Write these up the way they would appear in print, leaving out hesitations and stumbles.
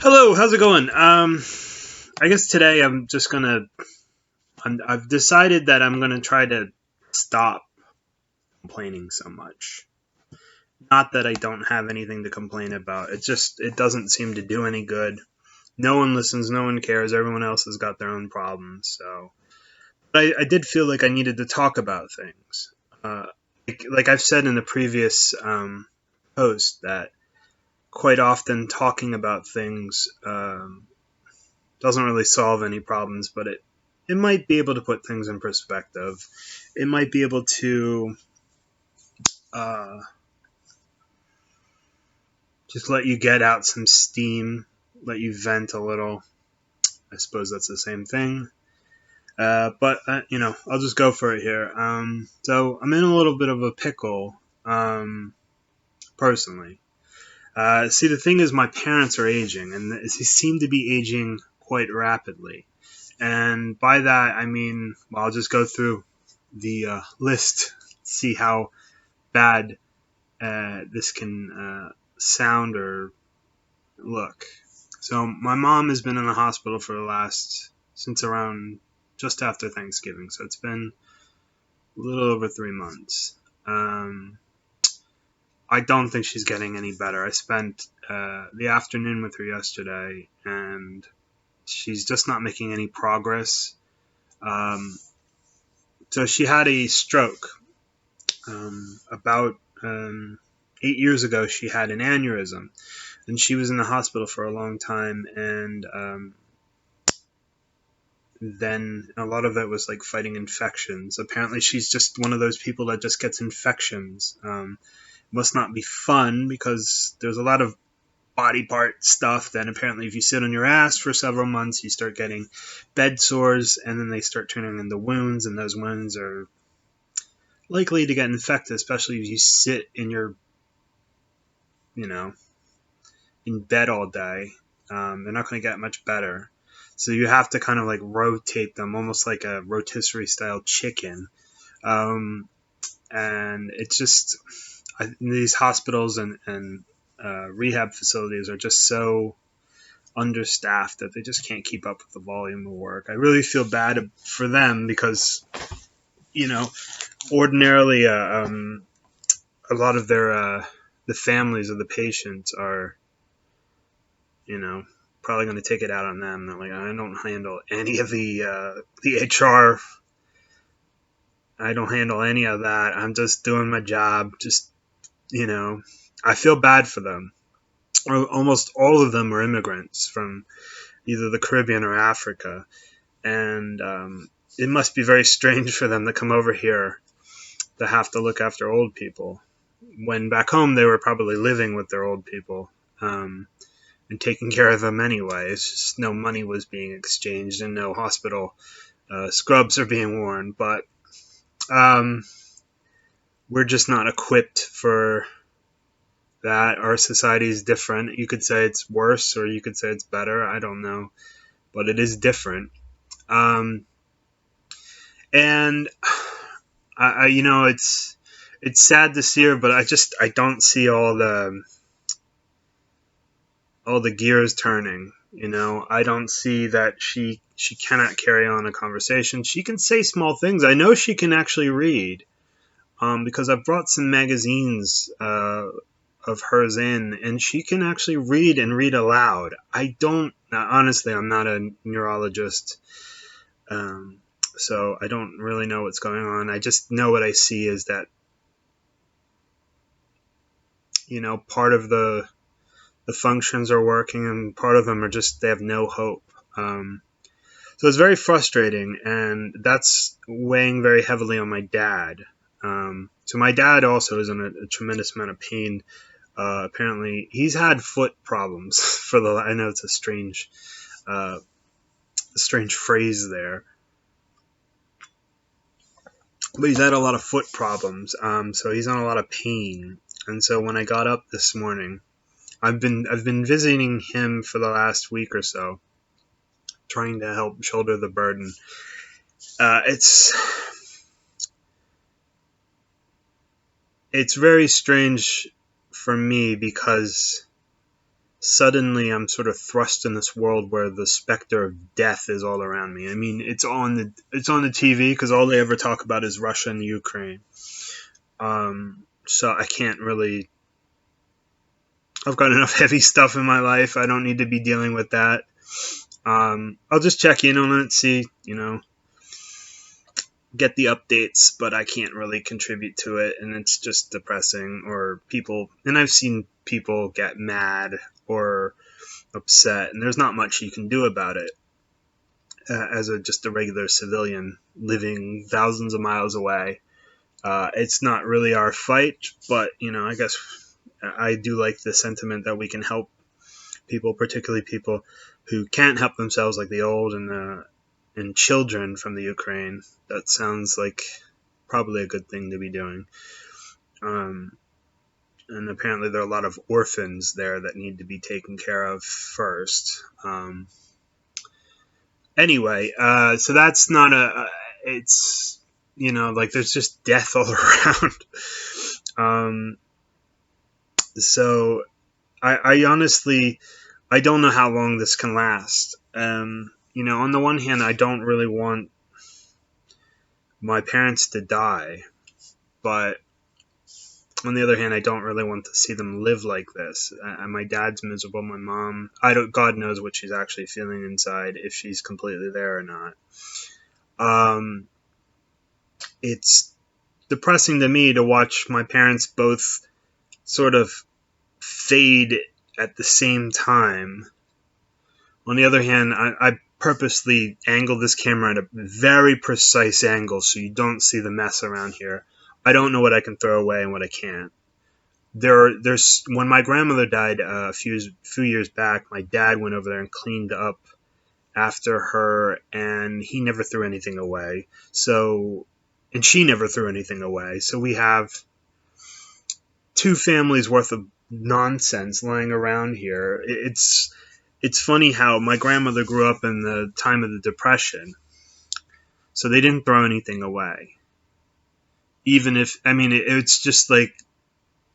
Hello, how's it going? I guess today I've decided that I'm gonna try to stop complaining so much. Not that I don't have anything to complain about. It doesn't seem to do any good. No one listens, no one cares. Everyone else has got their own problems. But I did feel like I needed to talk about things. Like I've said in the previous post that quite often talking about things doesn't really solve any problems, but it might be able to put things in perspective. It might be able to uh, just let you get out some steam, let you vent a little. I suppose that's the same thing. But I'll just go for it here. So I'm in a little bit of a pickle, personally. See, the thing is, my parents are aging, and they seem to be aging quite rapidly. And by that, I mean, well, I'll just go through the list, see how bad this can sound or look. So, my mom has been in the hospital for since around just after Thanksgiving. So, it's been a little over 3 months. I don't think she's getting any better. I spent the afternoon with her yesterday, and she's just not making any progress. Um, so she had a stroke. About 8 years ago, she had an aneurysm, and she was in the hospital for a long time. And then a lot of it was like fighting infections. Apparently, she's just one of those people that just gets infections. Must not be fun because there's a lot of body part stuff. Then apparently, if you sit on your ass for several months, you start getting bed sores, and then they start turning into wounds, and those wounds are likely to get infected, especially if you sit you know, in bed all day. They're not going to get much better. So you have to kind of like rotate them, almost like a rotisserie style chicken. And it's just these hospitals and rehab facilities are just so understaffed that they just can't keep up with the volume of work. I really feel bad for them because, you know, ordinarily a lot of the families of the patients are, you know, probably going to take it out on them. They're like, I don't handle any of the HR. I don't handle any of that. I'm just doing my job. Just, you know, I feel bad for them. Almost all of them are immigrants from either the Caribbean or Africa, and it must be very strange for them to come over here to have to look after old people, when back home they were probably living with their old people and taking care of them anyway. It's just no money was being exchanged and no hospital scrubs are being worn. But um, we're just not equipped for that. Our society is different. You could say it's worse or you could say it's better. I don't know. But it is different. Um, and it's sad to see her, but I don't see all the gears turning. I don't see that she cannot carry on a conversation. She can say small things. I know she can actually read, because I've brought some magazines of hers in, and she can actually read and read aloud. I don't honestly. I'm not a neurologist, um, so I don't really know what's going on. I just know what I see is that part of the functions are working, and part of them are just they have no hope. So it's very frustrating, and that's weighing very heavily on my dad. So my dad also is in a tremendous amount of pain. Apparently, he's had foot problems for the. I know it's a strange phrase there, but he's had a lot of foot problems. So he's in a lot of pain, and so when I got up this morning, I've been visiting him for the last week or so, trying to help shoulder the burden. It's very strange for me because suddenly I'm sort of thrust in this world where the specter of death is all around me. I mean, it's on the TV because all they ever talk about is Russia and Ukraine. So I can't really. I've got enough heavy stuff in my life. I don't need to be dealing with that. I'll just check in on it, see, get the updates, but I can't really contribute to it, and it's just depressing. Or people, and I've seen people get mad or upset, and there's not much you can do about it as just a regular civilian living thousands of miles away. It's not really our fight, but I guess I do like the sentiment that we can help people, particularly people who can't help themselves, like the old and children from the Ukraine. That sounds like probably a good thing to be doing. And apparently there are a lot of orphans there that need to be taken care of first. Anyway, so that's not it's, like there's just death all around. So I honestly, I don't know how long this can last. On the one hand, I don't really want my parents to die, but on the other hand, I don't really want to see them live like this. My dad's miserable. My mom, I don't. God knows what she's actually feeling inside, if she's completely there or not. It's depressing to me to watch my parents both sort of fade at the same time. On the other hand, I purposely angled this camera at a very precise angle so you don't see the mess around here. I don't know what I can throw away and what I can't. There's when my grandmother died a few years back, my dad went over there and cleaned up after her, and he never threw anything away. And she never threw anything away. So we have two families worth of nonsense lying around here. It's funny how my grandmother grew up in the time of the Depression, so they didn't throw anything away. Even if, I mean, it's just like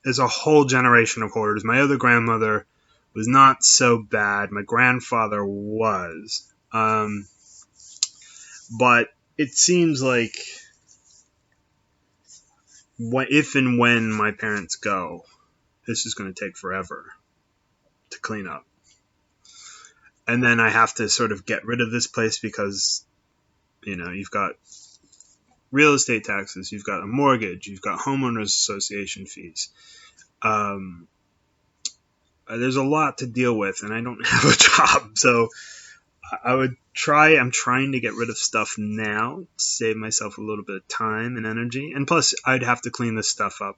there's a whole generation of hoarders. My other grandmother was not so bad. My grandfather was. But it seems like if and when my parents go, this is going to take forever to clean up. And then I have to sort of get rid of this place because, you've got real estate taxes, you've got a mortgage, you've got homeowners association fees. There's a lot to deal with, and I don't have a job. So I'm trying to get rid of stuff now to save myself a little bit of time and energy. And plus, I'd have to clean this stuff up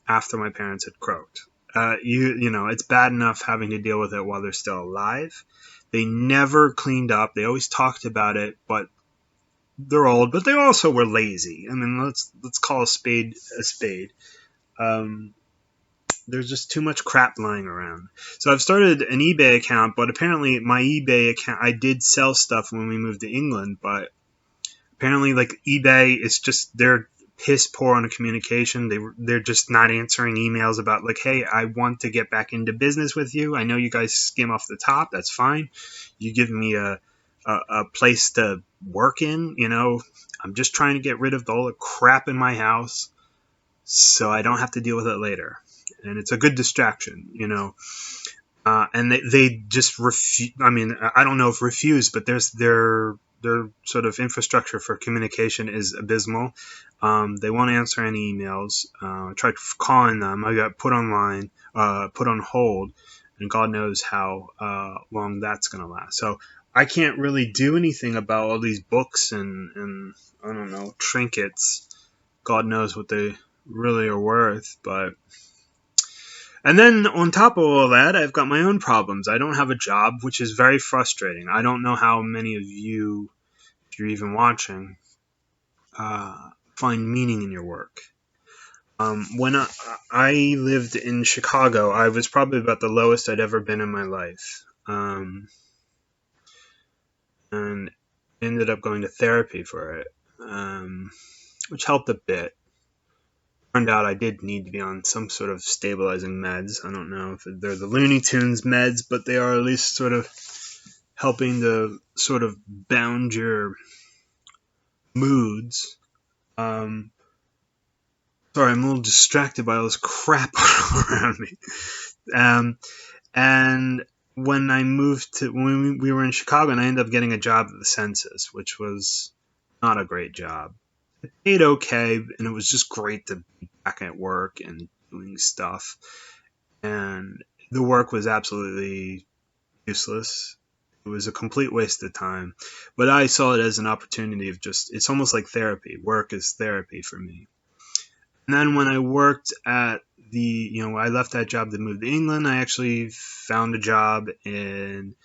after my parents had croaked. It's bad enough having to deal with it while they're still alive. They never cleaned up. They always talked about it, but they're old, but they also were lazy. I mean, let's call a spade a spade. There's just too much crap lying around. So I've started an eBay account, but apparently my eBay account, I did sell stuff when we moved to England, but apparently like eBay is just, they're piss poor on communication. They're just not answering emails about like, hey, I want to get back into business with you. I know you guys skim off the top. That's fine. You give me a place to work in. I'm just trying to get rid of all the crap in my house so I don't have to deal with it later. And it's a good distraction, and they just refuse. I mean, I don't know if refuse, but their sort of infrastructure for communication is abysmal. They won't answer any emails. I tried calling them. I got put on hold, and God knows how long that's going to last. So I can't really do anything about all these books and I don't know, trinkets. God knows what they really are worth, but. And then on top of all that, I've got my own problems. I don't have a job, which is very frustrating. I don't know how many of you, if you're even watching, find meaning in your work. When I lived in Chicago, I was probably about the lowest I'd ever been in my life. And ended up going to therapy for it, which helped a bit. turned out I did need to be on some sort of stabilizing meds. I don't know if they're the Looney Tunes meds, but they are at least sort of helping to sort of bound your moods. Um, Sorry, I'm a little distracted by all this crap around me. Um, and when we were in Chicago, and I ended up getting a job at the census, which was not a great job. It paid okay, and it was just great to be back at work and doing stuff. And the work was absolutely useless. It was a complete waste of time. But I saw it as an opportunity of it's almost like therapy. Work is therapy for me. And then when I worked at I left that job to move to England. I actually found a job in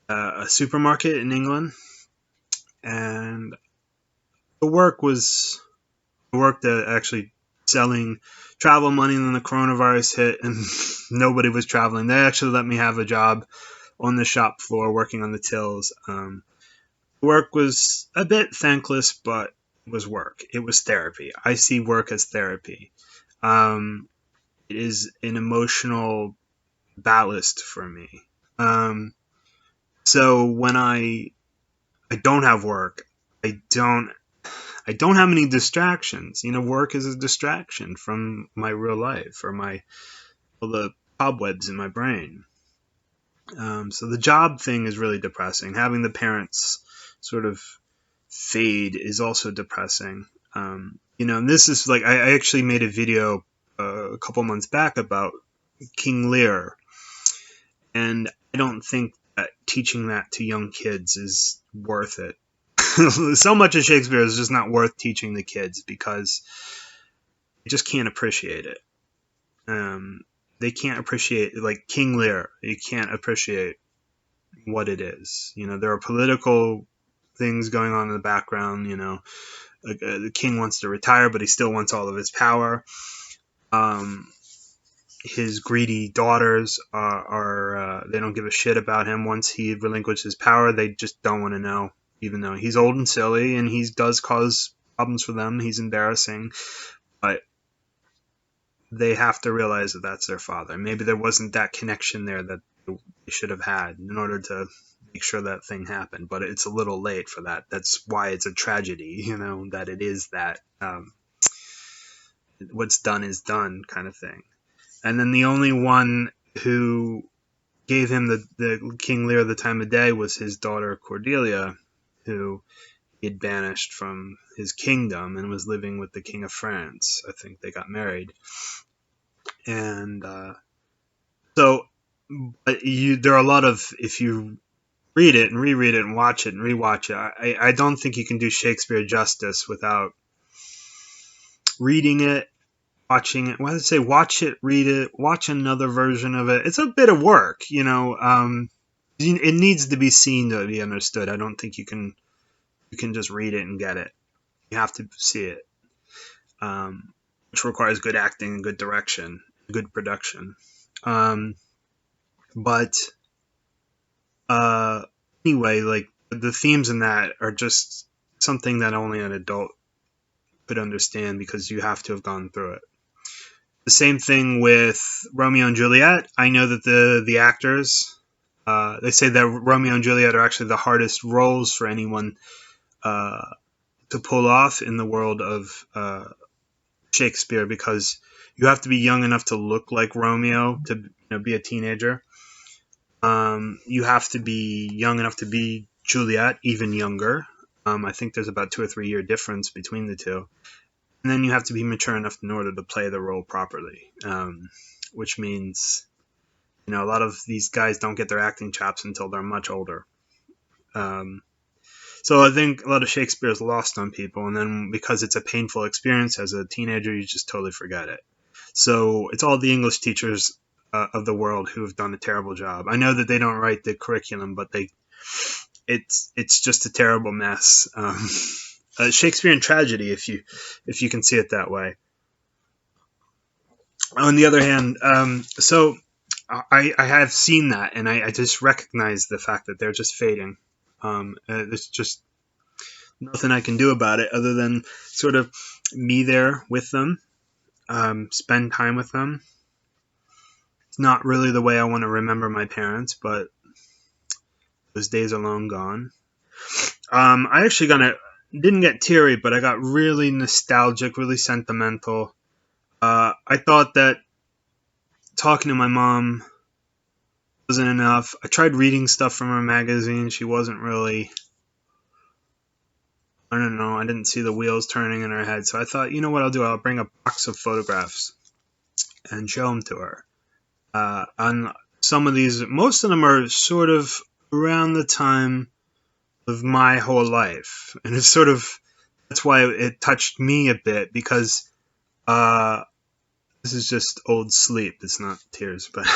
a supermarket in England. And the work was, I worked at actually selling travel money, and then the coronavirus hit and nobody was traveling. They actually let me have a job on the shop floor working on the tills. Work was a bit thankless, but it was work. It was therapy. I see work as therapy. It is an emotional ballast for me. So when I don't have work, I don't have many distractions. Work is a distraction from my real life or all the cobwebs in my brain. So the job thing is really depressing. Having the parents sort of fade is also depressing. And this is like I actually made a video a couple months back about King Lear, and I don't think that teaching that to young kids is worth it. So much of Shakespeare is just not worth teaching the kids because they just can't appreciate it. They can't appreciate, like King Lear, you can't appreciate what it is. There are political things going on in the background. The king wants to retire, but he still wants all of his power. His greedy daughters are they don't give a shit about him once he relinquishes power. They just don't want to know, even though he's old and silly and he does cause problems for them. He's embarrassing, but they have to realize that that's their father. Maybe there wasn't that connection there that they should have had in order to make sure that thing happened, but it's a little late for that. That's why it's a tragedy, that it is that what's done is done kind of thing. And then the only one who gave him the King Lear the time of day was his daughter Cordelia, who he had banished from his kingdom and was living with the King of France. I think they got married. And there are a lot of, if you read it and reread it and watch it and rewatch it, I don't think you can do Shakespeare justice without reading it, watching it. Why did I say watch it, read it, watch another version of it? It's a bit of work, it needs to be seen to be understood. I don't think you can just read it and get it. You have to see it, which requires good acting and good direction, good production. But anyway, like the themes in that are just something that only an adult could understand because you have to have gone through it. The same thing with Romeo and Juliet. I know that the actors, they say that Romeo and Juliet are actually the hardest roles for anyone to pull off in the world of Shakespeare, because you have to be young enough to look like Romeo to be a teenager. You have to be young enough to be Juliet, even younger. I think there's about 2 or 3 year difference between the two. And then you have to be mature enough in order to play the role properly, which means, a lot of these guys don't get their acting chops until they're much older. So I think a lot of Shakespeare is lost on people, and then because it's a painful experience as a teenager, you just totally forget it. So it's all the English teachers of the world who have done a terrible job. I know that they don't write the curriculum, but it's just a terrible mess. Shakespearean tragedy, if you can see it that way. On the other hand, so I have seen that, and I just recognize the fact that they're just fading. There's just nothing I can do about it other than sort of be there with them, spend time with them. It's not really the way I want to remember my parents, but those days are long gone. I actually didn't get teary, but I got really nostalgic, really sentimental. I thought that talking to my mom wasn't enough. I tried reading stuff from her magazine. She wasn't really, I don't know, I didn't see the wheels turning in her head. So I thought, you know what I'll do? I'll bring a box of photographs and show them to her. And some of these, most of them are sort of around the time of my whole life. And it's sort of, that's why it touched me a bit, because this is just old sleep. It's not tears, but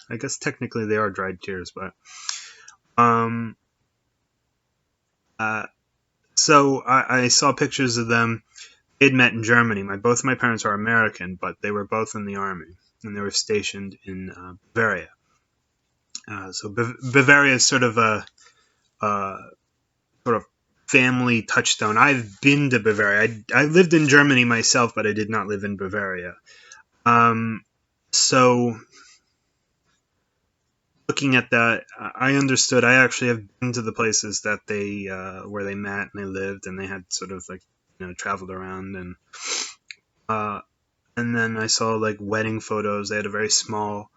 I guess technically they are dried tears. But um, so I saw pictures of them. They'd met in Germany. Both my parents are American, but they were both in the army, and they were stationed in Bavaria. So Bavaria is sort of a sort of family touchstone. I've been to Bavaria. I lived in Germany myself, but I did not live in Bavaria. So looking at that, I understood. I actually have been to the places that they where they met and they lived, and they had sort of like, traveled around, and then I saw like wedding photos. They had a very small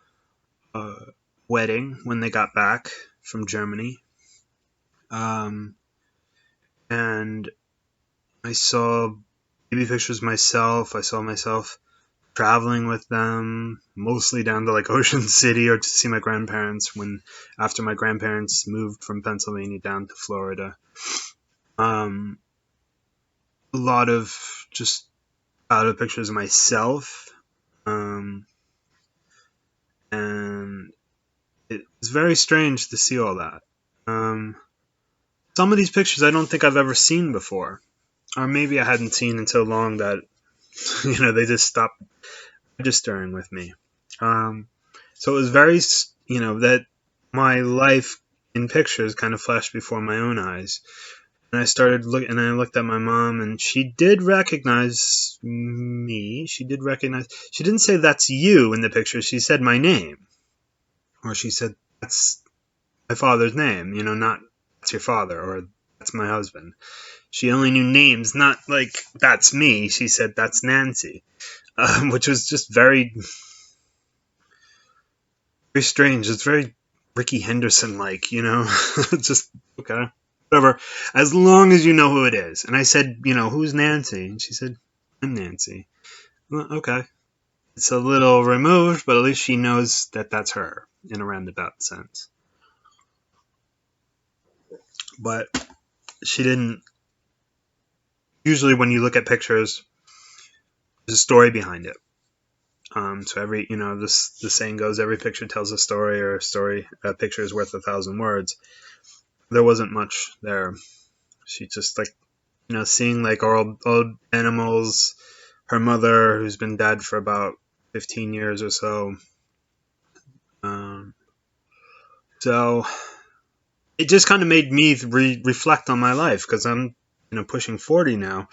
wedding when they got back from Germany, and I saw baby pictures of myself. I saw myself traveling with them, mostly down to like Ocean City or to see my grandparents after my grandparents moved from Pennsylvania down to Florida. A lot of pictures of myself, and it was very strange to see all that. Some of these pictures I don't think I've ever seen before, or maybe I hadn't seen in so long that they just stopped registering with me. So it was very, that my life in pictures kind of flashed before my own eyes. And I started looking, and I looked at my mom, and she did recognize me. She didn't say that's you in the picture. She said my name. Or she said, that's my father's name, not that's your father or that's my husband. She only knew names, not like that's me. She said that's Nancy, which was just very, very strange. It's very Ricky Henderson-like, just, okay, whatever. As long as you know who it is. And I said, who's Nancy? And she said, I'm Nancy. Well, okay. It's a little removed, but at least she knows that that's her in a roundabout sense. But she didn't. Usually when you look at pictures, there's a story behind it. So every, the saying goes, every picture tells a story, or a picture is worth 1,000 words. There wasn't much there. She just like, seeing like old animals, her mother, who's been dead for about 15 years or so. So it just kind of made me reflect on my life, because I'm, pushing 40 now.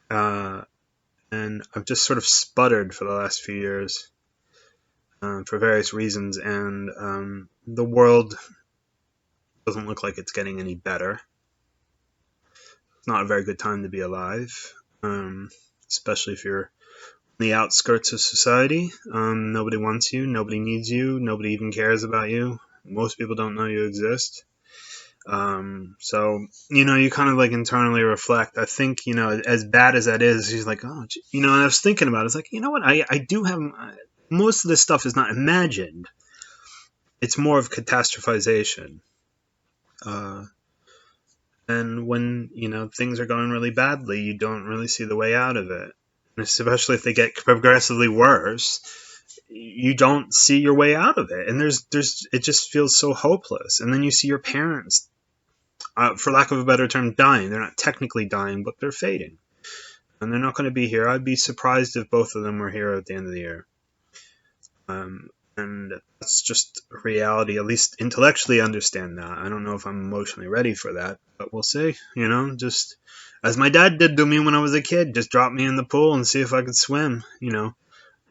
And I've just sort of sputtered for the last few years for various reasons, and the world doesn't look like it's getting any better. It's not a very good time to be alive, especially if you're on the outskirts of society. Nobody wants you, nobody needs you, nobody even cares about you. Most people don't know you exist. So, you kind of like internally reflect. I think, as bad as that is, she's like, oh, and I was thinking about it. It's like, you know what? I do have, most of this stuff is not imagined. It's more of catastrophization. And when, things are going really badly, you don't really see the way out of it. And especially if they get progressively worse, you don't see your way out of it. And it just feels so hopeless. And then you see your parents, for lack of a better term, dying. They're not technically dying, but they're fading. And they're not going to be here. I'd be surprised if both of them were here at the end of the year. And that's just reality. At least intellectually understand that. I don't know if I'm emotionally ready for that, but we'll see. Just as my dad did to me when I was a kid, just drop me in the pool and see if I could swim.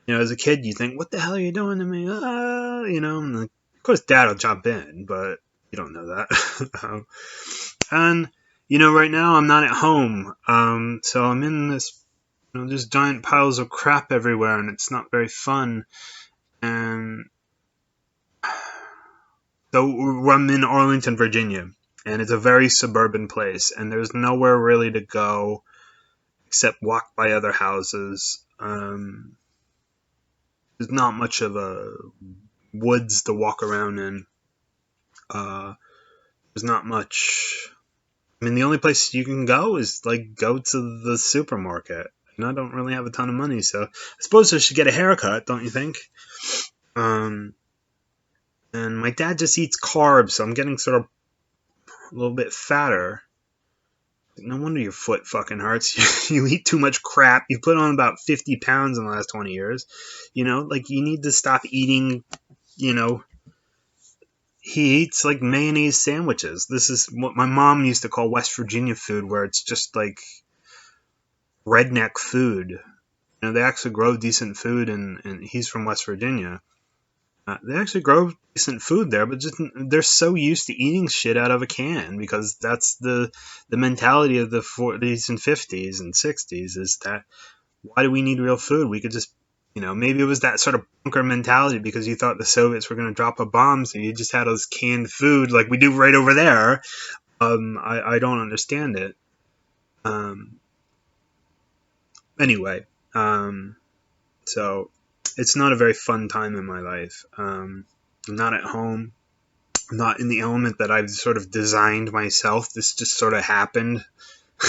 As a kid, you think, what the hell are you doing to me? And like, of course, dad will jump in, but you don't know that. And, right now I'm not at home. So I'm in this, there's giant piles of crap everywhere, and it's not very fun. And so I'm in Arlington, Virginia, and it's a very suburban place, and there's nowhere really to go except walk by other houses. There's not much of a woods to walk around in. There's not much. I mean, the only place you can go is like go to the supermarket, and I don't really have a ton of money, so I suppose I should get a haircut, don't you think? Um, and my dad just eats carbs, so I'm getting sort of a little bit fatter. No wonder your foot fucking hurts. You eat too much crap. You put on about 50 pounds in the last 20 years. Like you need to stop eating, he eats like mayonnaise sandwiches. This is what my mom used to call West Virginia food, where it's just like redneck food. They actually grow decent food, and he's from West Virginia. They actually grow decent food there, but just they're so used to eating shit out of a can because that's the mentality of the 40s and 50s and 60s is that why do we need real food? We could just, maybe it was that sort of bunker mentality because you thought the Soviets were going to drop a bomb, so you just had those canned food like we do right over there. I don't understand it. Anyway, so it's not a very fun time in my life. I'm not at home. I'm not in the element that I've sort of designed myself. This just sort of happened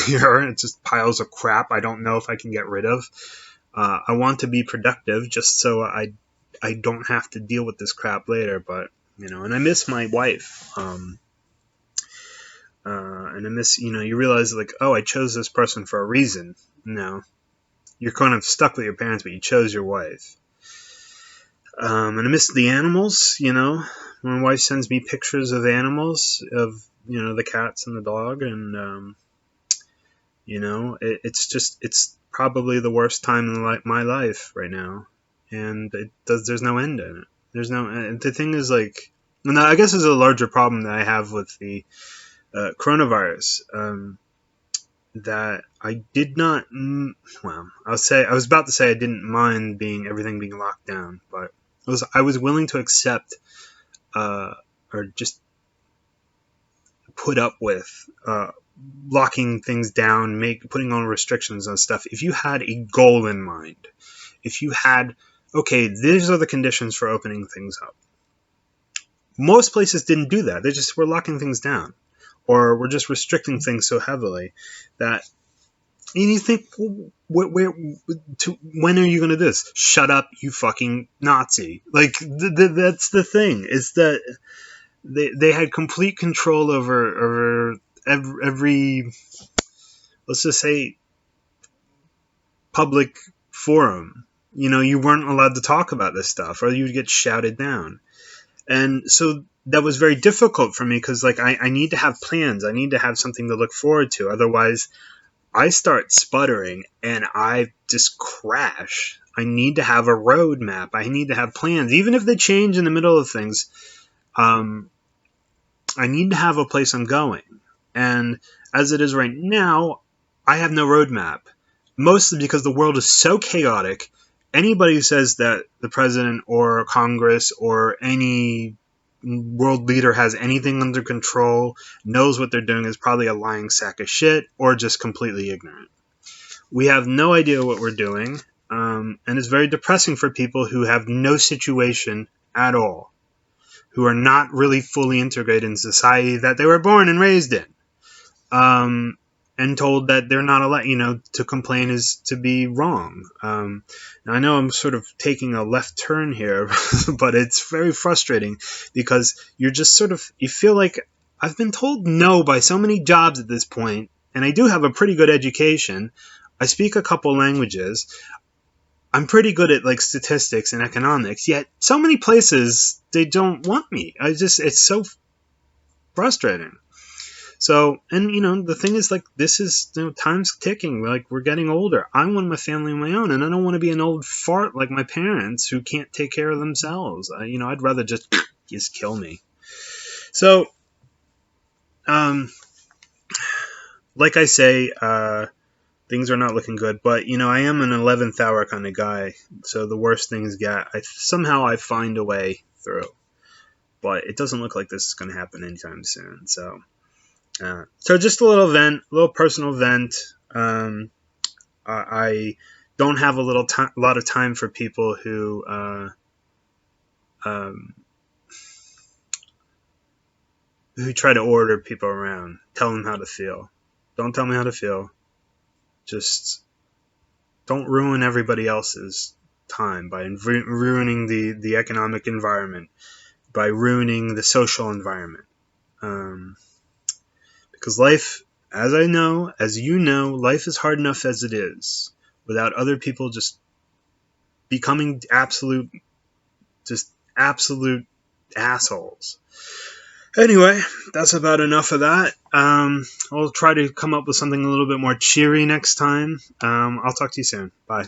here. It's just piles of crap I don't know if I can get rid of. I want to be productive just so I don't have to deal with this crap later. But, and I miss my wife. And I miss, you realize like, oh, I chose this person for a reason. No. You're kind of stuck with your parents, but you chose your wife. And I miss the animals, My wife sends me pictures of animals, of, the cats and the dog, and, it's probably the worst time in my life right now. And there's no end in it. And the thing is, like, and I guess there's a larger problem that I have with the coronavirus, that I did not, I was about to say I didn't mind everything being locked down, but I was willing to accept, or just put up with, locking things down, putting on restrictions on stuff. If you had a goal in mind, if you had, okay, these are the conditions for opening things up. Most places didn't do that. They just were locking things down, or were just restricting things so heavily that. And you think, when are you going to do this? Shut up, you fucking Nazi. Like, that's the thing, is that they had complete control over every, let's just say, public forum. You weren't allowed to talk about this stuff, or you'd get shouted down. And so that was very difficult for me, because, like, I need to have plans. I need to have something to look forward to. Otherwise, I start sputtering and I just crash. I need to have a roadmap. I need to have plans. Even if they change in the middle of things, I need to have a place I'm going. And as it is right now, I have no roadmap. Mostly because the world is so chaotic. Anybody who says that the president or Congress or any world leader has anything under control, knows what they're doing, is probably a lying sack of shit or just completely ignorant. We have no idea what we're doing, and it's very depressing for people who have no situation at all, who are not really fully integrated in society that they were born and raised in, and told that they're not allowed, to complain is to be wrong. Now I know I'm sort of taking a left turn here, but it's very frustrating because you're just you feel like I've been told no by so many jobs at this point, and I do have a pretty good education. I speak a couple languages. I'm pretty good at like statistics and economics, yet so many places, they don't want me. It's so frustrating. So, and the thing is, like, this is, time's ticking. Like, we're getting older. I want my family of my own, and I don't want to be an old fart like my parents who can't take care of themselves. I'd rather just kill me. So, like I say, things are not looking good. But I am an 11th hour kind of guy. So the worst things get, somehow I find a way through. But it doesn't look like this is going to happen anytime soon. So just a little personal vent. I don't have a lot of time for people who try to order people around, tell them how to feel. Don't tell me how to feel. Just don't ruin everybody else's time by ruining the economic environment, by ruining the social environment. Because life, as you know, life is hard enough as it is, without other people just becoming absolute assholes. Anyway, that's about enough of that. I'll try to come up with something a little bit more cheery next time. I'll talk to you soon. Bye.